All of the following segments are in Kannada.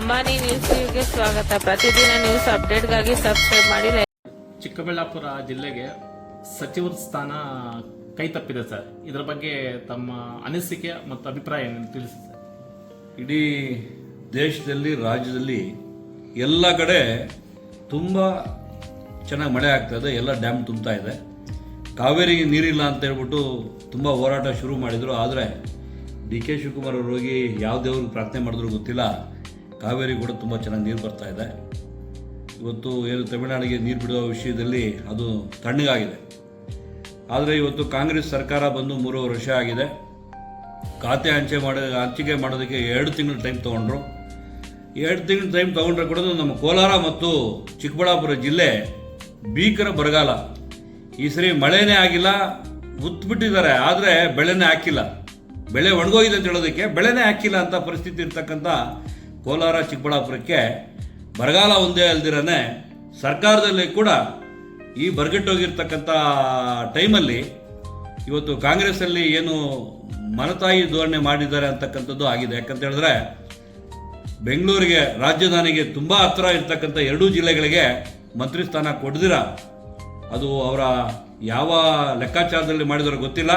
ಅಂಬಾನಿ ನ್ಯೂಸ್ಗೆ ಸ್ವಾಗತ. ಪ್ರತಿದಿನ ನ್ಯೂಸ್ ಅಪ್ಡೇಟ್ಗಾಗಿ ಸಬ್ಸ್ಕ್ರೈಬ್ ಮಾಡಿ. ಚಿಕ್ಕಬಳ್ಳಾಪುರ ಜಿಲ್ಲೆಗೆ ಸಚಿವರ ಸ್ಥಾನ ಕೈ ತಪ್ಪಿದೆ ಸರ್. ಇದರ ಬಗ್ಗೆ ತಮ್ಮ ಅನಿಸಿಕೆ ಮತ್ತು ಅಭಿಪ್ರಾಯ ಏನು ತಿಳಿಸಿ ಸರ್. ಇಡೀ ದೇಶದಲ್ಲಿ, ರಾಜ್ಯದಲ್ಲಿ ಎಲ್ಲ ಕಡೆ ತುಂಬ ಚೆನ್ನಾಗಿ ಮಳೆ ಆಗ್ತಾ ಇದೆ. ಎಲ್ಲ ಡ್ಯಾಮ್ ತುಂಬ್ತಾ ಇದೆ. ಕಾವೇರಿಗೆ ನೀರಿಲ್ಲ ಅಂತ ಹೇಳ್ಬಿಟ್ಟು ತುಂಬ ಹೋರಾಟ ಶುರು ಮಾಡಿದರು. ಆದರೆ ಡಿ ಕೆ ಶಿವಕುಮಾರ್ ಅವರು ಹೋಗಿ ಯಾವ ದೇವ್ರಿಗೆ ಪ್ರಾರ್ಥನೆ ಮಾಡಿದ್ರು ಗೊತ್ತಿಲ್ಲ, ಕಾವೇರಿ ಕೂಡ ತುಂಬ ಚೆನ್ನಾಗಿ ನೀರು ಬರ್ತಾ ಇದೆ. ಇವತ್ತು ಏನು ತಮಿಳುನಾಡಿಗೆ ನೀರು ಬಿಡುವ ವಿಷಯದಲ್ಲಿ ಅದು ತಣ್ಣಗಾಗಿದೆ. ಆದರೆ ಇವತ್ತು ಕಾಂಗ್ರೆಸ್ ಸರ್ಕಾರ ಬಂದು 3 ವರ್ಷ ಆಗಿದೆ. ಖಾತೆ ಹಂಚಿಕೆ ಮಾಡೋದಕ್ಕೆ 2 ತಿಂಗಳು ಟೈಮ್ ತೊಗೊಂಡ್ರು. 2 ತಿಂಗಳು ಟೈಮ್ ತೊಗೊಂಡ್ರೆ ಕೂಡ ನಮ್ಮ ಕೋಲಾರ ಮತ್ತು ಚಿಕ್ಕಬಳ್ಳಾಪುರ ಜಿಲ್ಲೆ ಭೀಕರ ಬರಗಾಲ. ಈ ಸರಿ ಮಳೆನೇ ಆಗಿಲ್ಲ, ಉತ್ಬಿಟ್ಟಿದ್ದಾರೆ, ಆದರೆ ಬೆಳೆನೇ ಹಾಕಿಲ್ಲ. ಬೆಳೆ ಒಣಗೋಗಿದೆ ಅಂತ ಹೇಳೋದಕ್ಕೆ ಬೆಳೆನೇ ಹಾಕಿಲ್ಲ ಅಂತ ಪರಿಸ್ಥಿತಿ ಇರ್ತಕ್ಕಂಥ ಕೋಲಾರ ಚಿಕ್ಕಬಳ್ಳಾಪುರಕ್ಕೆ ಬರಗಾಲ ಒಂದೇ ಅಲ್ದಿರನೇ ಸರ್ಕಾರದಲ್ಲಿ ಕೂಡ ಈ ಬರಗೆಟ್ಟೋಗಿರ್ತಕ್ಕಂಥ ಟೈಮಲ್ಲಿ ಇವತ್ತು ಕಾಂಗ್ರೆಸ್ಸಲ್ಲಿ ಏನು ಮನತಾಯಿ ಧೋರಣೆ ಮಾಡಿದ್ದಾರೆ ಅಂತಕ್ಕಂಥದ್ದು ಆಗಿದೆ. ಯಾಕಂತ ಹೇಳಿದ್ರೆ ಬೆಂಗಳೂರಿಗೆ ರಾಜಧಾನಿಗೆ ತುಂಬ ಹತ್ತಿರ ಇರ್ತಕ್ಕಂಥ 2 ಜಿಲ್ಲೆಗಳಿಗೆ ಮಂತ್ರಿ ಸ್ಥಾನ ಕೊಡ್ದಿರ, ಅದು ಅವರ ಯಾವ ಲೆಕ್ಕಾಚಾರದಲ್ಲಿ ಮಾಡಿದಾರೋ ಗೊತ್ತಿಲ್ಲ.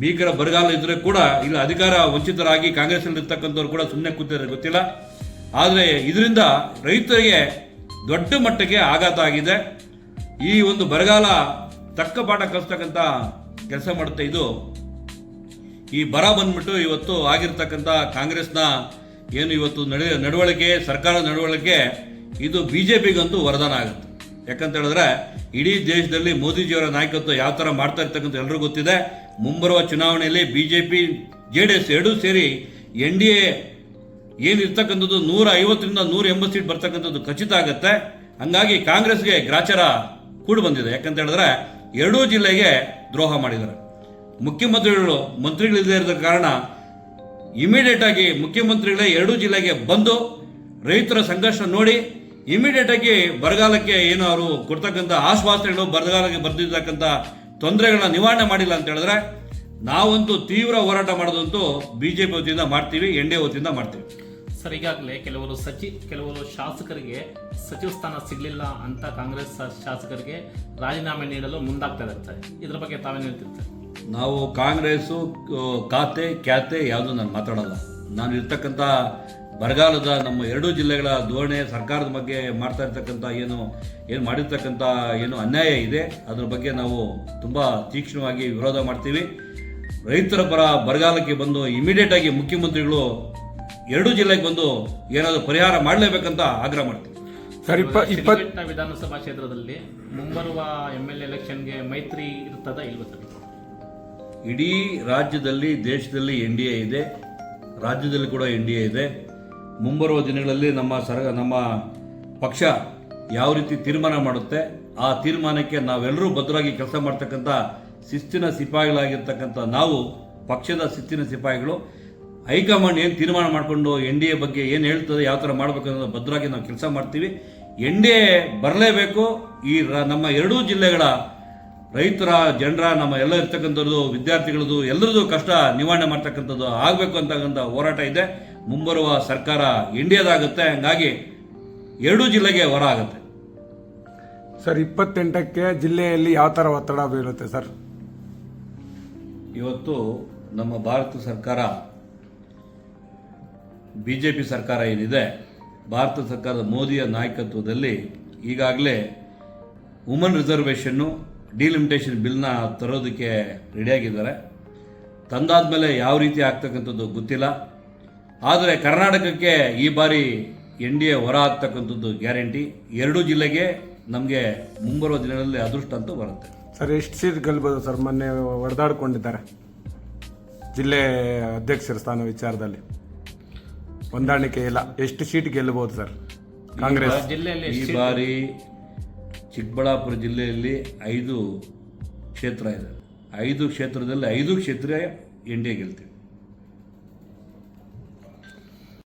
ಭೀಕರ ಬರಗಾಲ ಇದ್ದರೆ ಕೂಡ ಇಲ್ಲಿ ಅಧಿಕಾರ ವಂಚಿತರಾಗಿ ಕಾಂಗ್ರೆಸ್ನಲ್ಲಿ ಇರ್ತಕ್ಕಂಥವ್ರು ಕೂಡ ಸುಮ್ಮನೆ ಕೂತಿದ್ದಾರೆ ಗೊತ್ತಿಲ್ಲ. ಆದರೆ ಇದರಿಂದ ರೈತರಿಗೆ ದೊಡ್ಡ ಮಟ್ಟಕ್ಕೆ ಆಘಾತ ಆಗಿದೆ. ಈ ಒಂದು ಬರಗಾಲ ತಕ್ಕ ಪಾಠ ಕಲಿಸ್ತಕ್ಕಂಥ ಕೆಲಸ ಮಾಡುತ್ತೆ. ಇದು ಈ ಬರ ಬಂದ್ಬಿಟ್ಟು ಇವತ್ತು ಆಗಿರ್ತಕ್ಕಂಥ ಕಾಂಗ್ರೆಸ್ನ ಏನು ಇವತ್ತು ನಡವಳಿಕೆ, ಸರ್ಕಾರದ ನಡವಳಿಕೆ, ಇದು BJPಗಂತೂ ವರದಾನ ಆಗುತ್ತೆ. ಯಾಕಂತ ಹೇಳಿದ್ರೆ ಇಡೀ ದೇಶದಲ್ಲಿ ಮೋದಿಜಿಯವರ ನಾಯಕತ್ವ ಯಾವ ಥರ ಮಾಡ್ತಾ ಇರ್ತಕ್ಕಂಥ ಎಲ್ಲರಿಗೂ ಗೊತ್ತಿದೆ. ಮುಂಬರುವ ಚುನಾವಣೆಯಲ್ಲಿ BJP JDS ಎರಡೂ ಸೇರಿ NDA ಏನಿರ್ತಕ್ಕಂಥದ್ದು 150ರಿಂದ 180 ಸೀಟ್ ಬರ್ತಕ್ಕಂಥದ್ದು ಖಚಿತ ಆಗುತ್ತೆ. ಹಂಗಾಗಿ ಕಾಂಗ್ರೆಸ್ಗೆ ಗ್ರಾಚಾರ ಕೂಡಿ ಬಂದಿದೆ. ಯಾಕಂತ ಹೇಳಿದ್ರೆ 2 ಜಿಲ್ಲೆಗೆ ದ್ರೋಹ ಮಾಡಿದ್ದಾರೆ. ಮಂತ್ರಿಗಳಿಲ್ಲದೆ ಇರೋದ ಕಾರಣ ಇಮಿಡಿಯೇಟ್ ಆಗಿ ಮುಖ್ಯಮಂತ್ರಿಗಳೇ 2 ಜಿಲ್ಲೆಗೆ ಬಂದು ರೈತರ ಸಂಘರ್ಷ ನೋಡಿ ಇಮಿಡಿಯೇಟ್ ಆಗಿ ಬರಗಾಲಕ್ಕೆ ಏನು ಅವರು ಕೊಡ್ತಕ್ಕಂಥ ಆಶ್ವಾಸನೆಗಳು, ಬರಗಾಲಕ್ಕೆ ಬರ್ದಿರ್ತಕ್ಕಂಥ ತೊಂದರೆಗಳನ್ನ ನಿವಾರಣೆ ಮಾಡಿಲ್ಲ ಅಂತ ಹೇಳಿದ್ರೆ ನಾವಂತೂ ತೀವ್ರ ಹೋರಾಟ ಮಾಡೋದಂತೂ BJP ವತಿಯಿಂದ ಮಾಡ್ತೀವಿ, NDA ವತಿಯಿಂದ ಮಾಡ್ತೀವಿ. ಸರ್, ಈಗಾಗಲೇ ಕೆಲವರು ಶಾಸಕರಿಗೆ ಸಚಿವ ಸ್ಥಾನ ಸಿಗಲಿಲ್ಲ ಅಂತ ಕಾಂಗ್ರೆಸ್ ಶಾಸಕರಿಗೆ ರಾಜೀನಾಮೆ ನೀಡಲು ಮುಂದಾಗ್ತಾ ಇದ್ದಾರೆ. ಇದ್ರ ಬಗ್ಗೆ ತಾವೇನು ಹೇಳ್ತೀರಿ ಸರ್? ನಾವು ಕಾಂಗ್ರೆಸ್ಸು ಖ್ಯಾತೆ ಯಾವುದು ನಾನು ಮಾತಾಡಲ್ಲ. ನಾನು ಇರ್ತಕ್ಕಂಥ ಬರಗಾಲದ ನಮ್ಮ 2 ಜಿಲ್ಲೆಗಳ ಧೋರಣೆ, ಸರ್ಕಾರದ ಬಗ್ಗೆ ಮಾಡ್ತಾ ಇರ್ತಕ್ಕಂಥ ಏನು ಮಾಡಿರ್ತಕ್ಕಂಥ ಏನು ಅನ್ಯಾಯ ಇದೆ ಅದರ ಬಗ್ಗೆ ನಾವು ತುಂಬ ತೀಕ್ಷ್ಣವಾಗಿ ವಿರೋಧ ಮಾಡ್ತೀವಿ. ರೈತರ ಪರ ಬರಗಾಲಕ್ಕೆ ಬಂದು ಇಮಿಡಿಯೇಟ್ ಆಗಿ ಮುಖ್ಯಮಂತ್ರಿಗಳು 2 ಜಿಲ್ಲೆಗೆ ಬಂದು ಏನಾದರೂ ಪರಿಹಾರ ಮಾಡಲೇಬೇಕಂತ ಆಗ್ರಹ ಮಾಡ್ತೀವಿ. ಸರ್, ವಿಧಾನಸಭಾ ಕ್ಷೇತ್ರದಲ್ಲಿ ಮುಂಬರುವ MLA ಎಲೆಕ್ಷನ್ಗೆ ಮೈತ್ರಿ ಇರ್ತದ ಇಲ್ವ ಸರ್? ಇಡೀ ರಾಜ್ಯದಲ್ಲಿ, ದೇಶದಲ್ಲಿ NDA ಇದೆ, ರಾಜ್ಯದಲ್ಲಿ ಕೂಡ NDA ಇದೆ. ಮುಂಬರುವ ದಿನಗಳಲ್ಲಿ ನಮ್ಮ ಪಕ್ಷ ಯಾವ ರೀತಿ ತೀರ್ಮಾನ ಮಾಡುತ್ತೆ ಆ ತೀರ್ಮಾನಕ್ಕೆ ನಾವೆಲ್ಲರೂ ಭದ್ರವಾಗಿ ಕೆಲಸ ಮಾಡ್ತಕ್ಕಂಥ ಶಿಸ್ತಿನ ಸಿಪಾಯಿಗಳಾಗಿರ್ತಕ್ಕಂಥ ನಾವು, ಪಕ್ಷದ ಶಿಸ್ತಿನ ಸಿಪಾಯಿಗಳು, ಹೈಕಮಾಂಡ್ ಏನು ತೀರ್ಮಾನ ಮಾಡಿಕೊಂಡು NDA ಬಗ್ಗೆ ಏನು ಹೇಳ್ತದೆ, ಯಾವ ಥರ ಮಾಡಬೇಕು ಅನ್ನೋದು ಭದ್ರವಾಗಿ ನಾವು ಕೆಲಸ ಮಾಡ್ತೀವಿ. NDA ಬರಲೇಬೇಕು. ಈ ನಮ್ಮ 2 ಜಿಲ್ಲೆಗಳ ರೈತರ, ಜನರ, ನಮ್ಮ ಎಲ್ಲ ಇರ್ತಕ್ಕಂಥದ್ದು, ವಿದ್ಯಾರ್ಥಿಗಳದ್ದು ಎಲ್ಲರದ್ದು ಕಷ್ಟ ನಿವಾರಣೆ ಮಾಡ್ತಕ್ಕಂಥದ್ದು ಆಗಬೇಕು ಅಂತಕ್ಕಂಥ ಹೋರಾಟ ಇದೆ. ಮುಂಬರುವ ಸರ್ಕಾರ NDAದಾಗುತ್ತೆ. ಹಂಗಾಗಿ 2 ಜಿಲ್ಲೆಗೆ ಹೊರ ಆಗುತ್ತೆ. ಸರ್, 28ಕ್ಕೆ ಜಿಲ್ಲೆಯಲ್ಲಿ ಯಾವ ಥರ ಒತ್ತಡ ಬೀರುತ್ತೆ ಸರ್? ಇವತ್ತು ನಮ್ಮ ಭಾರತ ಸರ್ಕಾರ, BJP ಸರ್ಕಾರ ಏನಿದೆ, ಭಾರತ ಸರ್ಕಾರದ ಮೋದಿಯ ನಾಯಕತ್ವದಲ್ಲಿ ಈಗಾಗಲೇ ವುಮನ್ ರಿಸರ್ವೇಷನ್ನು, ಡಿಲಿಮಿಟೇಷನ್ ಬಿಲ್ನ ತರೋದಕ್ಕೆ ರೆಡಿಯಾಗಿದ್ದಾರೆ. ತಂದಾದ್ಮೇಲೆ ಯಾವ ರೀತಿ ಆಗ್ತಕ್ಕಂಥದ್ದು ಗೊತ್ತಿಲ್ಲ. ಆದರೆ ಕರ್ನಾಟಕಕ್ಕೆ ಈ ಬಾರಿ NDA ಹೊರ ಆಗ್ತಕ್ಕಂಥದ್ದು ಗ್ಯಾರಂಟಿ. 2 ಜಿಲ್ಲೆಗೆ ನಮಗೆ ಮುಂಬರುವ ದಿನಗಳಲ್ಲಿ ಅದೃಷ್ಟ ಅಂತೂ ಬರುತ್ತೆ. ಸರ್, ಎಷ್ಟು ಸೀಟ್ ಗೆಲ್ಬೋದು ಸರ್? ಮೊನ್ನೆ ಹೊಡೆದಾಡ್ಕೊಂಡಿದ್ದಾರೆ ಜಿಲ್ಲೆ ಅಧ್ಯಕ್ಷರ ಸ್ಥಾನ ವಿಚಾರದಲ್ಲಿ, ಹೊಂದಾಣಿಕೆ ಇಲ್ಲ. ಎಷ್ಟು ಸೀಟ್ ಗೆಲ್ಲಬಹುದು ಸರ್ ಕಾಂಗ್ರೆಸ್? ಈ ಬಾರಿ ಚಿಕ್ಕಬಳ್ಳಾಪುರ ಜಿಲ್ಲೆಯಲ್ಲಿ 5 ಕ್ಷೇತ್ರ ಇದೆ. 5 ಕ್ಷೇತ್ರದಲ್ಲಿ 5 ಕ್ಷೇತ್ರ NDA ಗೆಲ್ತೀವಿ.